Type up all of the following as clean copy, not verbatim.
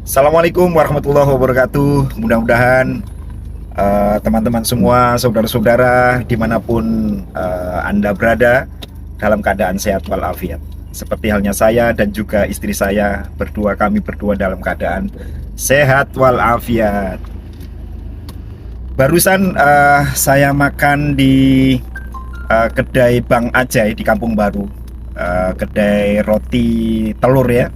Assalamualaikum warahmatullahi wabarakatuh. Mudah-mudahan teman-teman semua, saudara-saudara dimanapun Anda berada, dalam keadaan sehat walafiat. Seperti halnya saya dan juga istri saya berdua, kami berdua dalam keadaan sehat walafiat. Barusan saya makan di kedai Bang Ajay di Kampung Baru, kedai roti telur ya.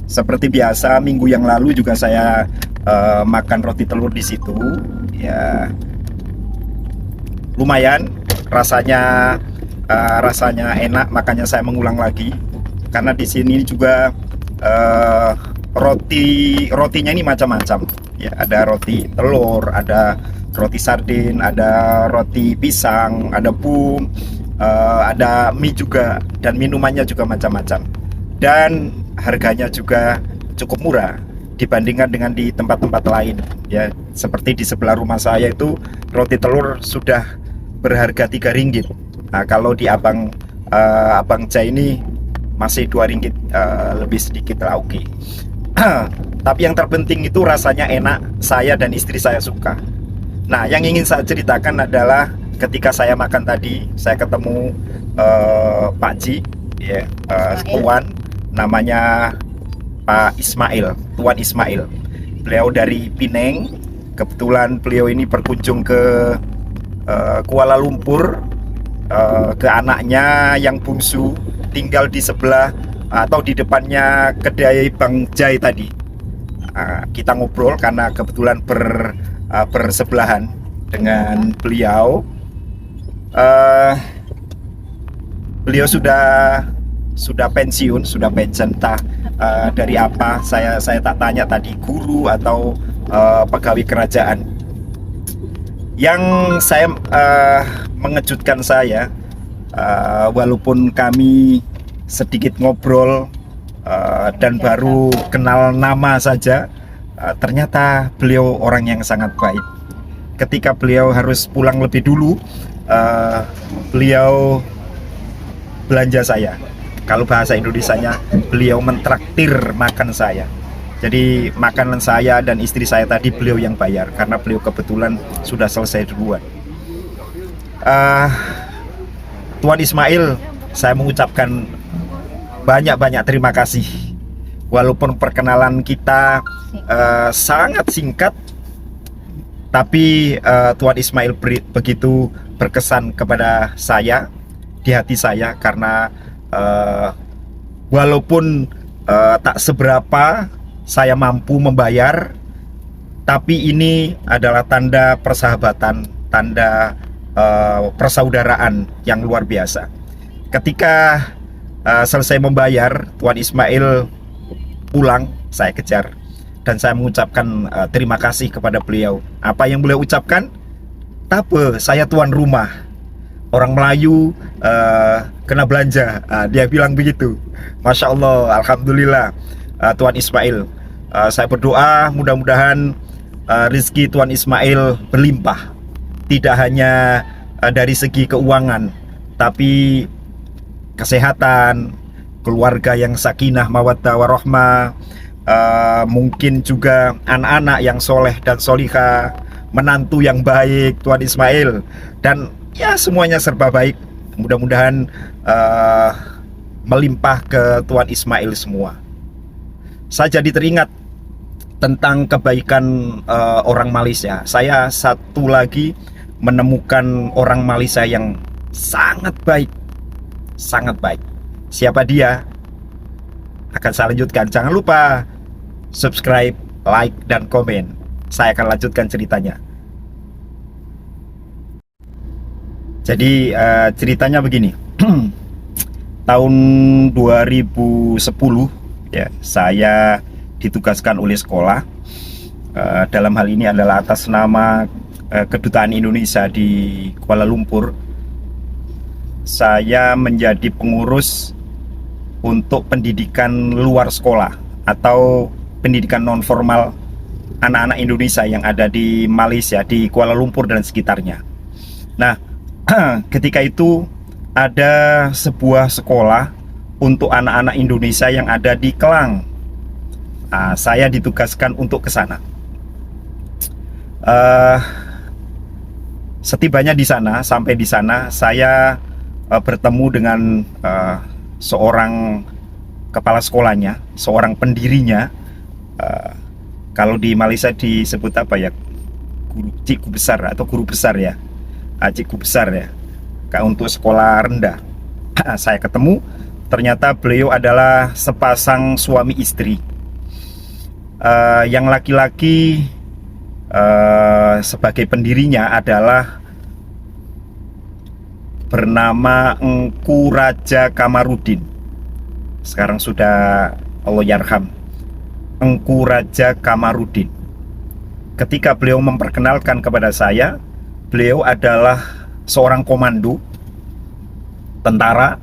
Seperti biasa, minggu yang lalu juga saya makan roti telur di situ. Ya, lumayan rasanya, rasanya enak, makanya saya mengulang lagi. Karena di sini juga rotinya ini macam-macam. Ya, ada roti telur, ada roti sardin, ada roti pisang, ada bum, ada mie juga, dan minumannya juga macam-macam. Dan harganya juga cukup murah dibandingkan dengan di tempat-tempat lain ya. Seperti di sebelah rumah saya itu roti telur sudah berharga 3 ringgit. Nah, kalau di Abang Jai ini masih 2 ringgit, lebih sedikit lah, oke. Tapi yang terpenting itu rasanya enak, saya dan istri saya suka. Nah, yang ingin saya ceritakan adalah ketika saya makan tadi, saya ketemu Pak Ji ya, Tuan, namanya Pak Ismail, Tuan Ismail. Beliau dari Pineng. Kebetulan beliau ini berkunjung ke Kuala Lumpur, ke anaknya yang bungsu, tinggal di sebelah atau di depannya kedai Bang Jai tadi. Kita ngobrol karena kebetulan bersebelahan dengan beliau. Beliau sudah pensiun, sudah pensiun, entah dari apa, saya tak tanya tadi, guru atau pegawai kerajaan. Yang saya mengejutkan saya, walaupun kami sedikit ngobrol dan baru kenal nama saja, ternyata beliau orang yang sangat baik. Ketika beliau harus pulang lebih dulu, beliau belanja saya. Kalau bahasa Indonesianya, beliau mentraktir makan saya. Jadi makanan saya dan istri saya tadi beliau yang bayar, karena beliau kebetulan sudah selesai duluan. Tuan Ismail, saya mengucapkan banyak-banyak terima kasih. Walaupun perkenalan kita sangat singkat, tapi Tuan Ismail begitu berkesan kepada saya, di hati saya, karena walaupun tak seberapa saya mampu membayar, tapi ini adalah tanda persahabatan, tanda persaudaraan yang luar biasa. Ketika selesai membayar, Tuan Ismail pulang, saya kejar dan saya mengucapkan terima kasih kepada beliau. Apa yang beliau ucapkan? Tape, saya tuan rumah. Orang Melayu kena belanja, dia bilang begitu. Masya Allah, Alhamdulillah. Tuan Ismail, saya berdoa mudah-mudahan rezeki Tuan Ismail berlimpah, tidak hanya dari segi keuangan, tapi kesehatan, keluarga yang sakinah mawaddah warahmah, mungkin juga anak-anak yang soleh dan solihah, menantu yang baik Tuan Ismail, dan ya semuanya serba baik. Mudah-mudahan melimpah ke Tuan Ismail semua. Saya jadi teringat tentang kebaikan orang Malaysia. Saya satu lagi menemukan orang Malaysia yang sangat baik, sangat baik. Siapa dia? Akan saya lanjutkan. Jangan lupa subscribe, like, dan komen. Saya akan lanjutkan ceritanya. Jadi ceritanya begini. Tahun 2010 ya, saya ditugaskan oleh sekolah, dalam hal ini adalah atas nama Kedutaan Indonesia di Kuala Lumpur. Saya menjadi pengurus untuk pendidikan luar sekolah atau pendidikan non formal anak-anak Indonesia yang ada di Malaysia, di Kuala Lumpur dan sekitarnya. Nah, ketika itu ada sebuah sekolah untuk anak-anak Indonesia yang ada di Kelang. Saya ditugaskan untuk ke sana. Setibanya di sana, sampai di sana saya bertemu dengan seorang kepala sekolahnya, seorang pendirinya. Kalau di Malaysia disebut apa ya, cikgu besar atau guru besar ya, cikgu besar ya, untuk sekolah rendah. Saya ketemu, ternyata beliau adalah sepasang suami istri. Yang laki-laki sebagai pendirinya adalah bernama Engku Raja Kamarudin. Sekarang sudah Allahyarham, Engku Raja Kamarudin. Ketika beliau memperkenalkan kepada saya, beliau adalah seorang komando tentara,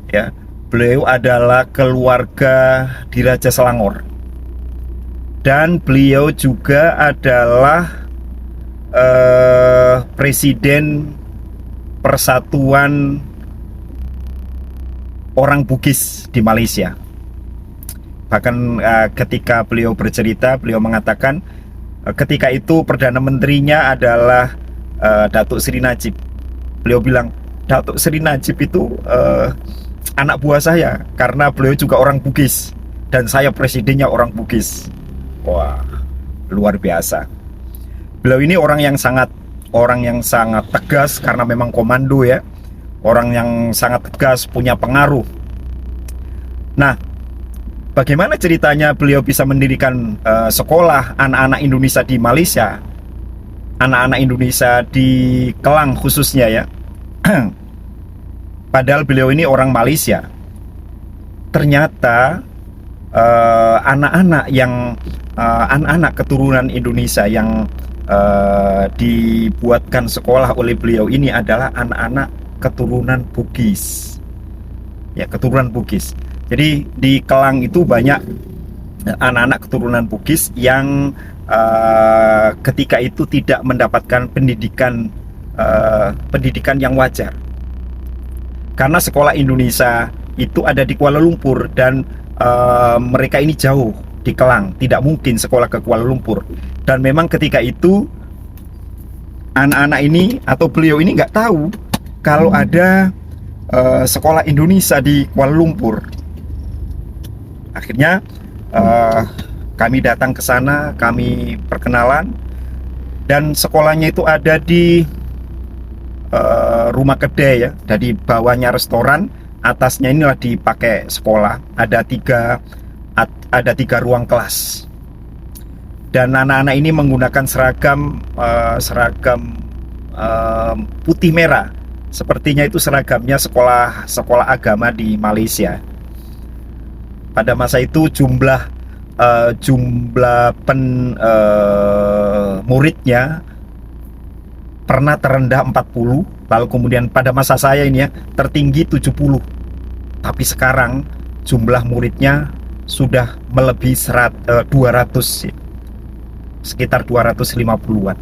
ya. Beliau adalah keluarga di Raja Selangor, dan beliau juga adalah presiden Persatuan Orang Bugis di Malaysia. Bahkan ketika beliau bercerita, beliau mengatakan ketika itu Perdana Menterinya adalah Datuk Seri Najib. Beliau bilang, Datuk Seri Najib itu anak buah saya, karena beliau juga orang Bugis dan saya presidennya orang Bugis. Wah, luar biasa. Beliau ini orang yang sangat tegas, karena memang komando ya. Orang yang sangat tegas, punya pengaruh. Nah, bagaimana ceritanya beliau bisa mendirikan sekolah anak-anak Indonesia di Malaysia, anak-anak Indonesia di Kelang khususnya ya. Padahal beliau ini orang Malaysia. Ternyata anak-anak keturunan Indonesia yang dibuatkan sekolah oleh beliau ini adalah anak-anak keturunan Bugis, ya, keturunan Bugis. Jadi di Kelang itu banyak anak-anak keturunan Bugis yang ketika itu tidak mendapatkan pendidikan yang wajar, karena sekolah Indonesia itu ada di Kuala Lumpur, dan mereka ini jauh di Kelang, tidak mungkin sekolah ke Kuala Lumpur. Dan memang ketika itu anak-anak ini atau beliau ini nggak tahu kalau ada sekolah Indonesia di Kuala Lumpur. Akhirnya kami datang ke sana, kami perkenalan, dan sekolahnya itu ada di rumah kedai ya. Jadi bawahnya restoran, atasnya inilah dipakai sekolah. Ada tiga ruang kelas, dan anak-anak ini menggunakan seragam putih merah. Sepertinya itu seragamnya sekolah agama di Malaysia. Pada masa itu jumlah muridnya pernah terendah 40, lalu kemudian pada masa saya ini ya tertinggi 70. Tapi sekarang jumlah muridnya sudah melebihi 200, sekitar 250-an.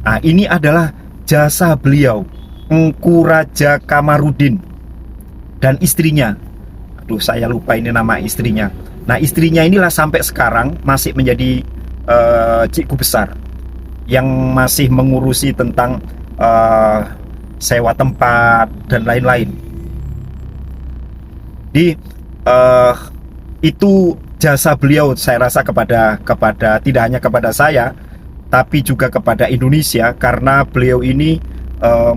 Nah, ini adalah jasa beliau, Engku Raja Kamarudin, dan istrinya. Aduh, saya lupa ini nama istrinya. Nah, istrinya inilah sampai sekarang masih menjadi cikgu besar yang masih mengurusi tentang sewa tempat dan lain-lain. Itu jasa beliau, saya rasa kepada tidak hanya kepada saya, tapi juga kepada Indonesia, karena beliau ini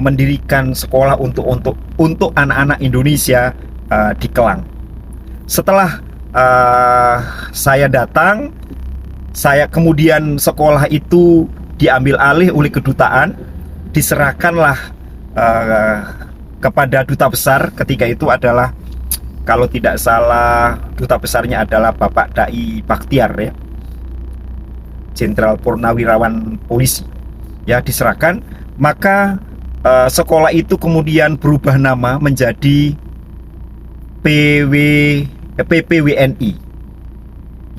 mendirikan sekolah untuk anak-anak Indonesia di Kelang. Setelah saya datang, kemudian sekolah itu diambil alih oleh kedutaan, diserahkanlah kepada duta besar. Ketika itu adalah, kalau tidak salah, duta besarnya adalah Bapak Dai Bakhtiar ya, Jenderal Purnawirawan Polisi ya, diserahkan. Maka sekolah itu kemudian berubah nama menjadi PPWNI,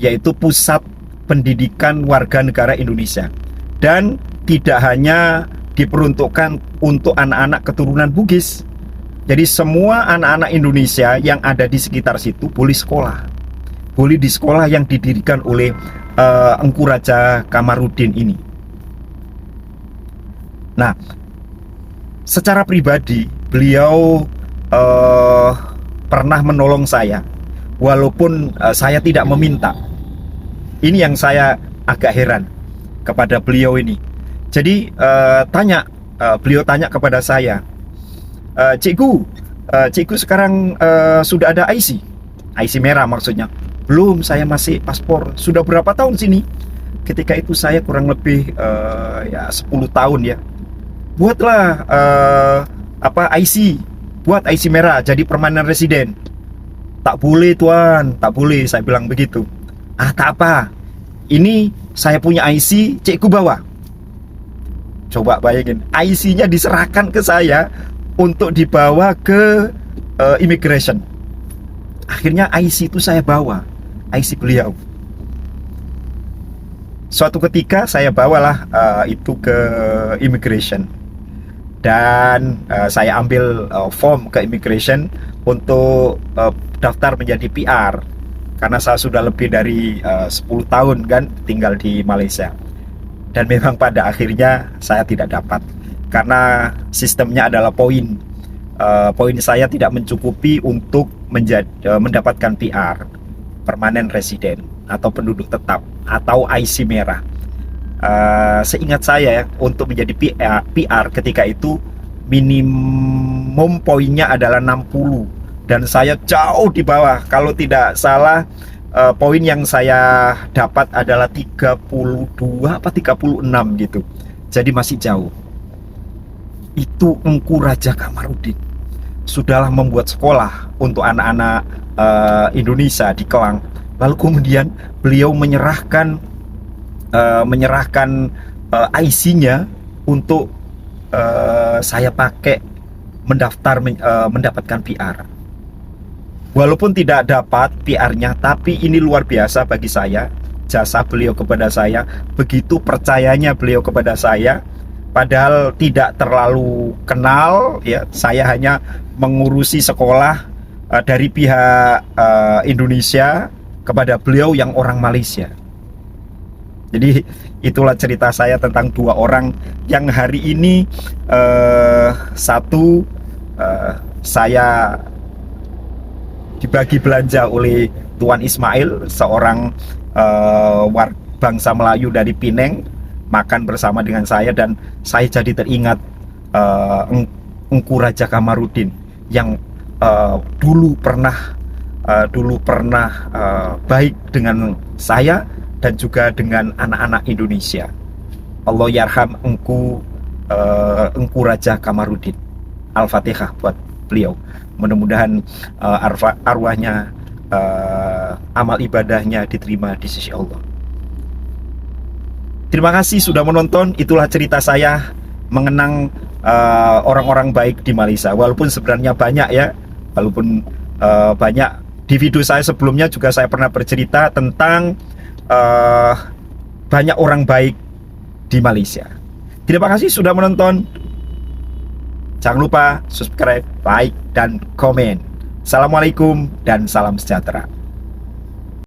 yaitu Pusat Pendidikan Warga Negara Indonesia, dan tidak hanya diperuntukkan untuk anak-anak keturunan Bugis, Jadi semua anak-anak Indonesia yang ada di sekitar situ boleh sekolah. Boleh di sekolah yang didirikan oleh Engku Raja Kamarudin ini. Nah, secara pribadi beliau pernah menolong saya, walaupun saya tidak meminta. Ini yang saya agak heran kepada beliau ini. Jadi beliau tanya kepada saya, Cikgu, Cikgu sekarang sudah ada IC merah maksudnya. Belum, saya masih paspor. Sudah berapa tahun sini? Ketika itu saya kurang lebih ya 10 tahun ya. Buatlah buat IC merah jadi permanent resident. Tak boleh tuan, tak boleh, saya bilang begitu. Tak apa, ini saya punya IC, cikgu bawa. Coba bayangin, IC-nya diserahkan ke saya untuk dibawa ke immigration. Akhirnya IC itu saya bawa, IC beliau. Suatu ketika saya bawalah itu ke immigration. Dan saya ambil form ke immigration untuk daftar menjadi PR, karena saya sudah lebih dari 10 tahun kan tinggal di Malaysia. Dan memang pada akhirnya saya tidak dapat, karena sistemnya adalah poin. Poin saya tidak mencukupi untuk mendapatkan PR, permanent resident, atau penduduk tetap, atau IC merah. Seingat saya ya, untuk menjadi PR ketika itu minimum poinnya adalah 60, dan saya jauh di bawah. Kalau tidak salah, poin yang saya dapat adalah 32 apa 36 gitu. Jadi masih jauh. Itu Engku Raja Kamarudin sudahlah membuat sekolah untuk anak-anak Indonesia di Kelang. Lalu kemudian beliau menyerahkan IC-nya untuk saya pakai mendapatkan PR. Walaupun tidak dapat PR-nya, tapi ini luar biasa bagi saya, jasa beliau kepada saya, begitu percayanya beliau kepada saya. Padahal tidak terlalu kenal ya, saya hanya mengurusi sekolah dari pihak Indonesia kepada beliau yang orang Malaysia. Jadi itulah cerita saya tentang dua orang yang hari ini satu saya dibagi belanja oleh Tuan Ismail, seorang bangsa Melayu dari Pineng, makan bersama dengan saya, dan saya jadi teringat Engku Raja Kamarudin yang dulu pernah baik dengan saya dan juga dengan anak-anak Indonesia. Allah yarham Engku Raja Kamarudin. Al-Fatihah buat beliau. Mudah-mudahan arwahnya, amal ibadahnya diterima di sisi Allah. Terima kasih sudah menonton. Itulah cerita saya mengenang orang-orang baik di Malaysia. Walaupun sebenarnya banyak ya, banyak. Di video saya sebelumnya juga saya pernah bercerita tentang banyak orang baik di Malaysia. Terima kasih sudah menonton. Jangan lupa subscribe, like, dan komen. Assalamualaikum dan salam sejahtera.